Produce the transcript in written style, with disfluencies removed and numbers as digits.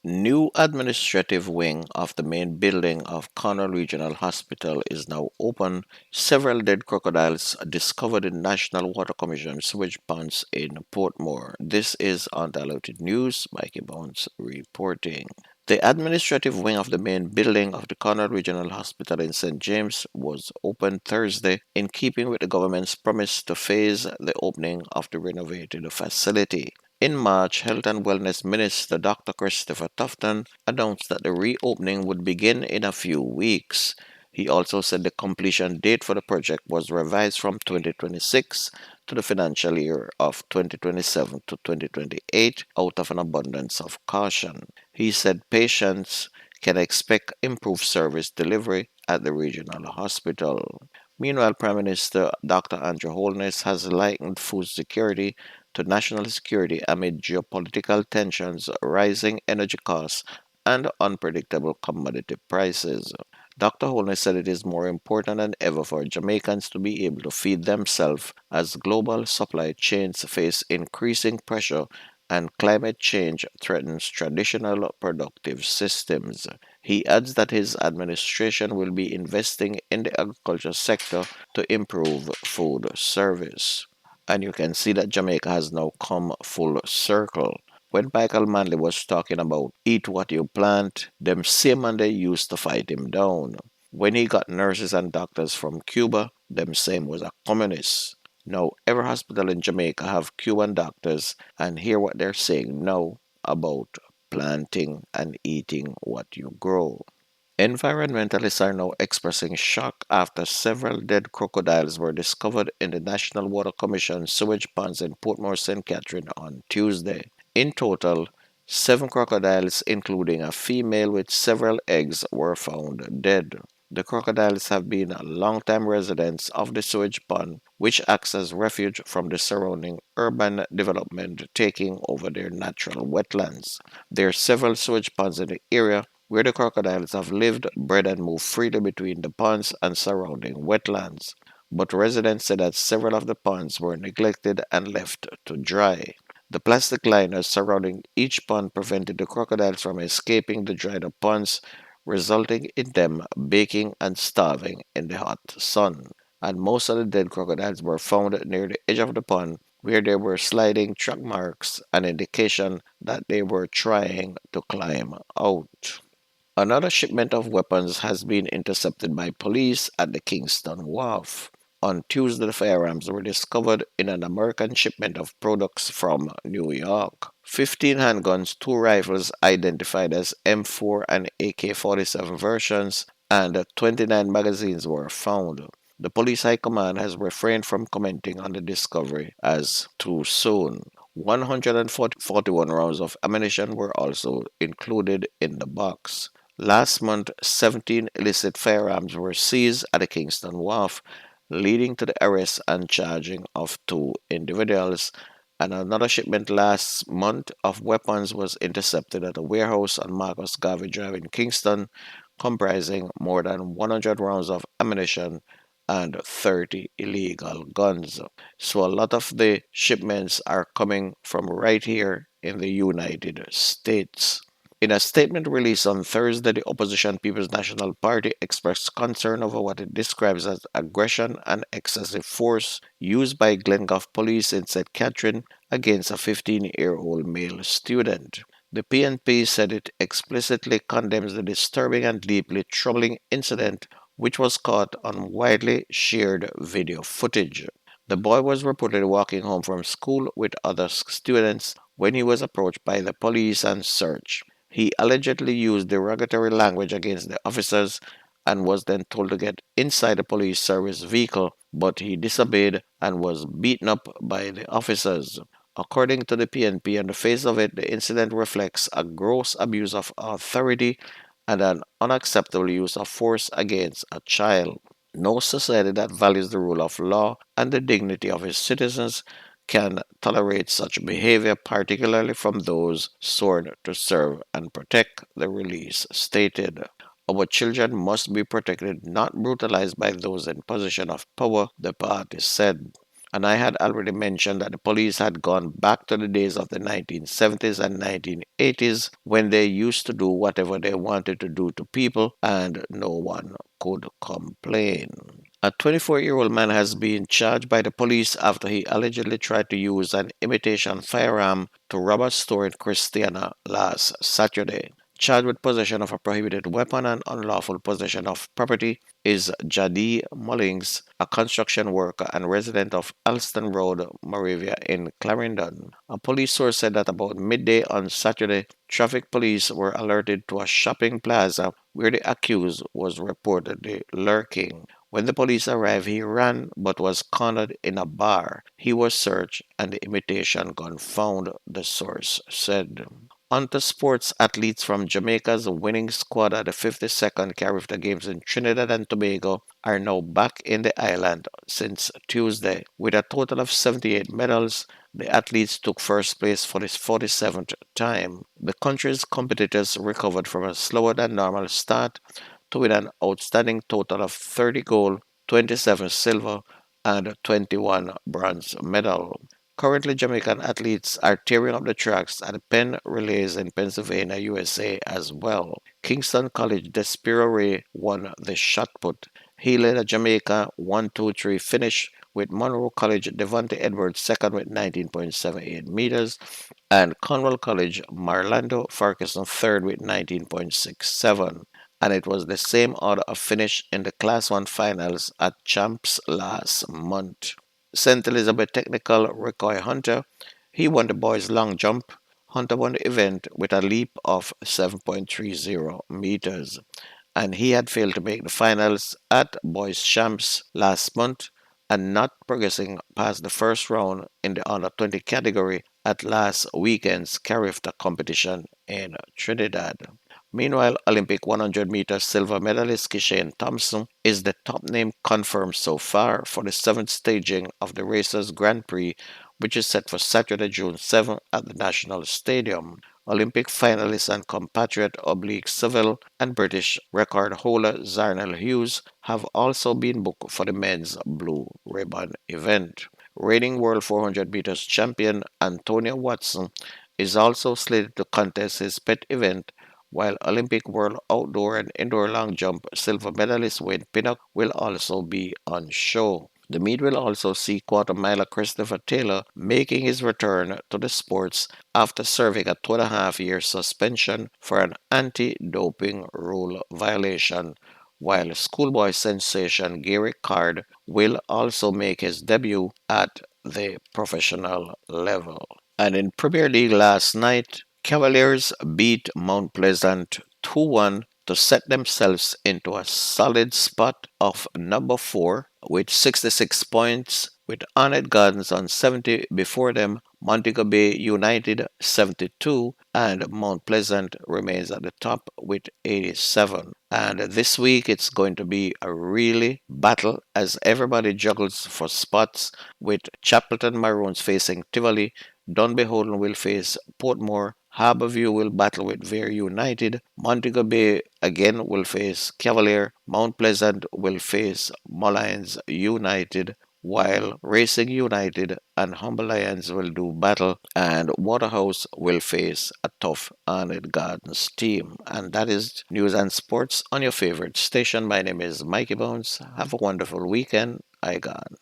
New administrative wing of the main building of Cornwall Regional Hospital is now open. Several dead crocodiles discovered in National Water Commission sewage ponds in Portmore. This is Undiluted News. Mikey Bones reporting. The administrative wing of the main building of the Cornwall Regional Hospital in St. James was opened Thursday in keeping with the government's promise to phase the opening of the renovated facility. In March, Health and Wellness Minister Dr. Christopher Tufton announced that the reopening would begin in a few weeks. He also said the completion date for the project was revised from 2026 to the financial year of 2027 to 2028 out of an abundance of caution. He said patients can expect improved service delivery at the regional hospital. Meanwhile, Prime Minister Dr. Andrew Holness has likened food security to national security amid geopolitical tensions, rising energy costs, and unpredictable commodity prices. Dr. Holness said it is more important than ever for Jamaicans to be able to feed themselves as global supply chains face increasing pressure and climate change threatens traditional productive systems. He adds that his administration will be investing in the agriculture sector to improve food service. And you can see that Jamaica has now come full circle. When Michael Manley was talking about eat what you plant, them same man they used to fight him down. When he got nurses and doctors from Cuba, them same was a communist. Now every hospital in Jamaica have Cuban doctors and hear what they're saying now about planting and eating what you grow. Environmentalists are now expressing shock after several dead crocodiles were discovered in the National Water Commission sewage ponds in Portmore, St. Catherine on Tuesday. In total, 7 crocodiles, including a female with several eggs, were found dead. The crocodiles have been longtime residents of the sewage pond, which acts as refuge from the surrounding urban development taking over their natural wetlands. There are several sewage ponds in the area where the crocodiles have lived, bred, and moved freely between the ponds and surrounding wetlands. But residents said that several of the ponds were neglected and left to dry. The plastic liners surrounding each pond prevented the crocodiles from escaping the dried up ponds, resulting in them baking and starving in the hot sun. And most of the dead crocodiles were found near the edge of the pond, where there were sliding track marks, an indication that they were trying to climb out. Another shipment of weapons has been intercepted by police at the Kingston Wharf. On Tuesday, the firearms were discovered in an American shipment of products from New York. 15 handguns, 2 rifles identified as M4 and AK-47 versions, and 29 magazines were found. The police high command has refrained from commenting on the discovery as too soon. 141 rounds of ammunition were also included in the box. Last month, 17 illicit firearms were seized at the Kingston Wharf, leading to the arrest and charging of 2 individuals. And another shipment last month of weapons was intercepted at a warehouse on Marcus Garvey Drive in Kingston, comprising more than 100 rounds of ammunition and 30 illegal guns. So a lot of the shipments are coming from right here in the United States. In a statement released on Thursday, the opposition People's National Party expressed concern over what it describes as aggression and excessive force used by Glengough police in St. Catherine against a 15-year-old male student. The PNP said it explicitly condemns the disturbing and deeply troubling incident, which was caught on widely shared video footage. The boy was reportedly walking home from school with other students when he was approached by the police and searched. He allegedly used derogatory language against the officers and was then told to get inside the police service vehicle, but he disobeyed and was beaten up by the officers. According to the PNP, on the face of it, the incident reflects a gross abuse of authority and an unacceptable use of force against a child. No society that values the rule of law and the dignity of its citizens can tolerate such behavior, particularly from those sworn to serve and protect, the release stated. Our children must be protected, not brutalized by those in possession of power, the party said. And I had already mentioned that the police had gone back to the days of the 1970s and 1980s when they used to do whatever they wanted to do to people and no one could complain. A 24-year-old man has been charged by the police after he allegedly tried to use an imitation firearm to rob a store in Christiana last Saturday. Charged with possession of a prohibited weapon and unlawful possession of property is Jadi Mullings, a construction worker and resident of Alston Road, Moravia in Clarendon. A police source said that about midday on Saturday, traffic police were alerted to a shopping plaza where the accused was reportedly lurking. When the police arrived, he ran but was cornered in a bar. He was searched and the imitation gun found, the source said. On to sports, athletes from Jamaica's winning squad at the 52nd Caribbean Games in Trinidad and Tobago are now back in the island since Tuesday. With a total of 78 medals, the athletes took first place for the 47th time. The country's competitors recovered from a slower than normal start to win an outstanding total of 30 gold, 27 silver, and 21 bronze medals. Currently, Jamaican athletes are tearing up the tracks at the Penn Relays in Pennsylvania, USA as well. Kingston College Despero Ray won the shot put. He led a Jamaica 1-2-3 finish with Monroe College Devontae Edwards second with 19.78 meters and Cornwall College Marlando Farquharson third with 19.67. And it was the same order of finish in the Class 1 finals at Champs last month. St. Elizabeth Technical Recoy Hunter, he won the boys long jump. Hunter won the event with a leap of 7.30 meters, and he had failed to make the finals at boys champs last month and not progressing past the first round in the under 20 category at last weekend's Carifta competition in Trinidad. Meanwhile, Olympic 100-meter silver medalist Kishane Thompson is the top name confirmed so far for the seventh staging of the Racers Grand Prix, which is set for Saturday, June 7 at the National Stadium. Olympic finalist and compatriot oblique Seville and British record holder Zarnell Hughes have also been booked for the men's blue ribbon event. Reigning World 400 meters champion Antonio Watson is also slated to contest his pet event, while Olympic World Outdoor and Indoor Long Jump silver medalist Wayne Pinnock will also be on show. The meet will also see quarter miler Christopher Taylor making his return to the sports after serving a 2.5-year suspension for an anti doping rule violation, while schoolboy sensation Gary Card will also make his debut at the professional level. And in Premier League last night, Cavaliers beat Mount Pleasant 2-1 to set themselves into a solid spot of number 4 with 66 points, with Arnett Gardens on 70 before them, Montego Bay United 72, and Mount Pleasant remains at the top with 87. And this week it's going to be a really battle as everybody juggles for spots, with Chapelton Maroons facing Tivoli, Dunbeholden will face Portmore, Harbourview will battle with Vere United, Montego Bay again will face Cavalier, Mount Pleasant will face Mullines United, while Racing United and Humber Lions will do battle, and Waterhouse will face a tough Arnett Gardens team. And that is news and sports on your favorite station. My name is Mikey Bones. Have a wonderful weekend. I gone.